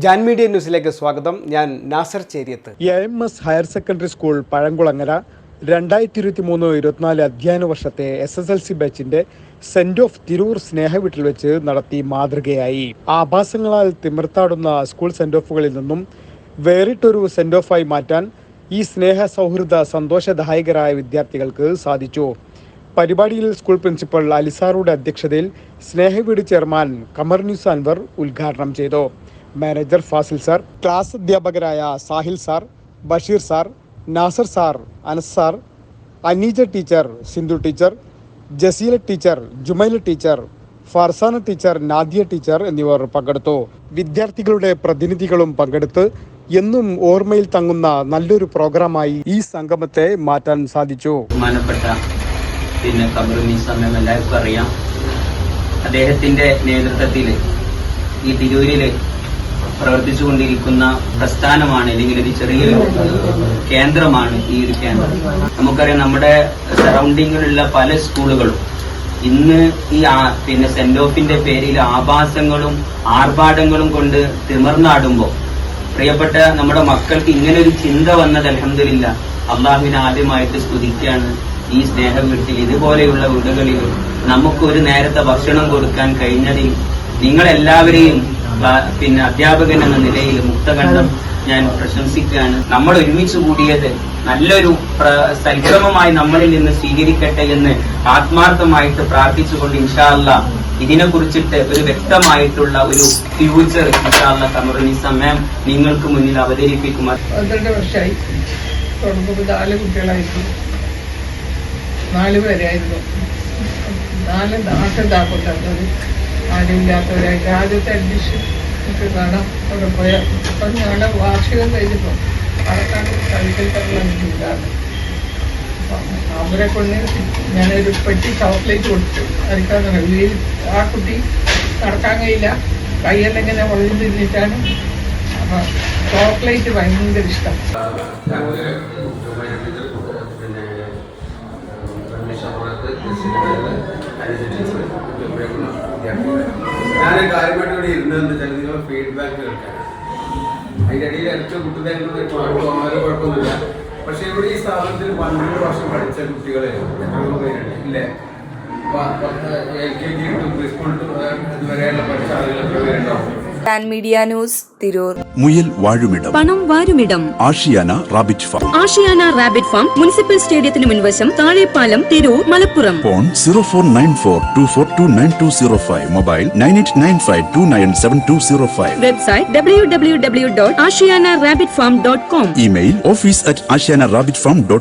Jan media ന്യൂസിലേക്ക് സ്വാഗതം. ഞാൻ നാസർ ചേരിയത്ത്. AMS higher secondary school Pazhankulangara 2023-24 അധ്യയന വർഷത്തെ SSLC ബാച്ചിന്റെ സെന്റ് ഓഫ് തിരൂർ സ്നേഹവീട്ടിൽ വെച്ച് നടത്തി മാതൃകയായി. ആഭാസങ്ങളാൽ തിമിർത്താടുന്ന സ്കൂൾ സെന്റ് ഓഫുകളിൽ നിന്നും വേറിട്ടൊരു സെന്റ് ഓഫായി മാറ്റാൻ ഈ സ്നേഹ സൗഹൃദ സന്തോഷദായകരായ വിദ്യാർത്ഥികൾക്ക് സാധിച്ചു. പരിപാടിയിൽ സ്കൂൾ പ്രിൻസിപ്പൽ അലിസാറുടെ അധ്യക്ഷതയിൽ സ്നേഹവീട് ചെയർമാൻ കമർന്യൂസ് അൻവർ ഉദ്ഘാടനം ചെയ്തു. മാനേജർ ഫാസിൽ സാർ, ക്ലാസ് അധ്യാപകരായ Sahil sir, Basheer sir, Nasar sir, Anas sir, Aneeja teacher, Sindhu teacher, Jaseela teacher, Jumaila teacher, Farzana teacher, Nadia teacher എന്നിവർ പങ്കെടുത്തു. വിദ്യാർത്ഥികളുടെ പ്രതിനിധികളും പങ്കെടുത്ത് എന്നും ഓർമ്മയിൽ തങ്ങുന്ന നല്ലൊരു പ്രോഗ്രാമായി ഈ സംഗമത്തെ മാറ്റാൻ സാധിച്ചു. എല്ലാവർക്കും അറിയാം, അദ്ദേഹത്തിന്റെ നേതൃത്വത്തിൽ ഈ തിരൂരില് പ്രവർത്തിച്ചുകൊണ്ടിരിക്കുന്ന പ്രസ്ഥാനമാണ്, അല്ലെങ്കിൽ ഒരു ചെറിയൊരു കേന്ദ്രമാണ് ഈ ഒരു കേന്ദ്രം. നമുക്കറിയാം, നമ്മുടെ സറൗണ്ടിങ്ങിലുള്ള പല സ്കൂളുകളും ഇന്ന് ഈ സെന്റ് ഓഫിന്റെ പേരിൽ ആഭാസങ്ങളും ആർഭാടങ്ങളും കൊണ്ട് തിമിർന്നാടുമ്പോൾ പ്രിയപ്പെട്ട നമ്മുടെ മക്കൾക്ക് ഇങ്ങനെ ഒരു ചിന്ത വന്നത് അൽഹംദുലില്ലാ അള്ളാഹുവിനെ ആദ്യമായിട്ട് സ്തുതിക്കുകയാണ്. ഈ സ്നേഹവീട്ടിൽ ഇതുപോലെയുള്ള വീടുകളിൽ നമുക്കൊരു നേരത്തെ ഭക്ഷണം കൊടുക്കാൻ കഴിഞ്ഞതിൽ നിങ്ങളെല്ലാവരെയും അധ്യാപകൻ എന്ന നിലയിൽ മുക്തകണ്ഠം ഞാൻ പ്രശംസിക്കുകയാണ്. നമ്മൾ ഒരുമിച്ച് കൂടിയത് നല്ലൊരു സൽക്രമമായി നമ്മളിൽ നിന്ന് സ്വീകരിക്കട്ടെ എന്ന് ആത്മാർത്ഥമായിട്ട് പ്രാർത്ഥിച്ചുകൊണ്ട് ഇൻഷാ അല്ലാഹ് ഇതിനെ കുറിച്ചിട്ട് ഒരു വ്യക്തമായിട്ടുള്ള ഒരു ഫ്യൂച്ചർ ഇൻഷാ അല്ലാഹ് കമറുന്നീസ മാം നിങ്ങൾക്ക് മുന്നിൽ അവതരിപ്പിക്കും. 12 വർഷമായി തുടങ്ങുമ്പോൾ 4 കുട്ടികളായിരുന്നു, 4 പേരായിരുന്നു. 4 നാട്ടിലാക്കുന്നത് ആരുമില്ലാത്തവരായിട്ട് ആദ്യത്തെ അഡ്മിഷൻ നമുക്ക് കാണാം. അവിടെ പോയാൽ അപ്പം ഞങ്ങളുടെ വാർഷികം കഴിഞ്ഞപ്പോൾ പാലക്കാട് കളിക്കൽ തറയിലാണ്. അവരെ കൊണ്ട് ഞാനൊരു പെട്ടി ചോക്ലേറ്റ് കൊടുത്തു. അരിക്കാന്ന് വീട്ടിൽ ആ കുട്ടി നടക്കാൻ കഴിയില്ല, കൈയെല്ലാം ഇങ്ങനെ വളഞ്ഞു തിരിഞ്ഞിട്ടാണ്. അപ്പം ചോക്ലേറ്റ് ഭയങ്കര ഇഷ്ടം. ഞാൻ കാര്യമായിട്ട് ഇവിടെ ഇരുന്നതെന്ന് വെച്ചാൽ നിങ്ങളുടെ ഫീഡ്ബാക്ക് കേൾക്കാൻ. അതിൻ്റെ ഇടയിൽ ഏറ്റവും കുട്ടികളുടെ കുഴപ്പമൊന്നുമില്ല. പക്ഷെ ഇവിടെ ഈ സ്ഥാപനത്തിൽ 12 വർഷം പഠിച്ച കുട്ടികളെ എത്രയോ പേരുണ്ട് ഇല്ലേ? LKG ടു പ്രീ സ്കൂൾ ഇതുവരെയുള്ള പഠിച്ച ആളുകൾ എത്ര പേരുണ്ടാവും? Jan media news, Tirur. മുയൽ വാഴുമിടം, പണം വാരുമിടം, Ashiyana rabbit farm. Ashiyana rabbit farm municipal സ്റ്റേഡിയത്തിന് മുൻവശം, Thazhepalam, Tirur, Malappuram. Phone 049424292005. Mobile 9895297205. Website www.ashiyanarabbitfarm.com. Email office@ashiyanarabbitfarm.com.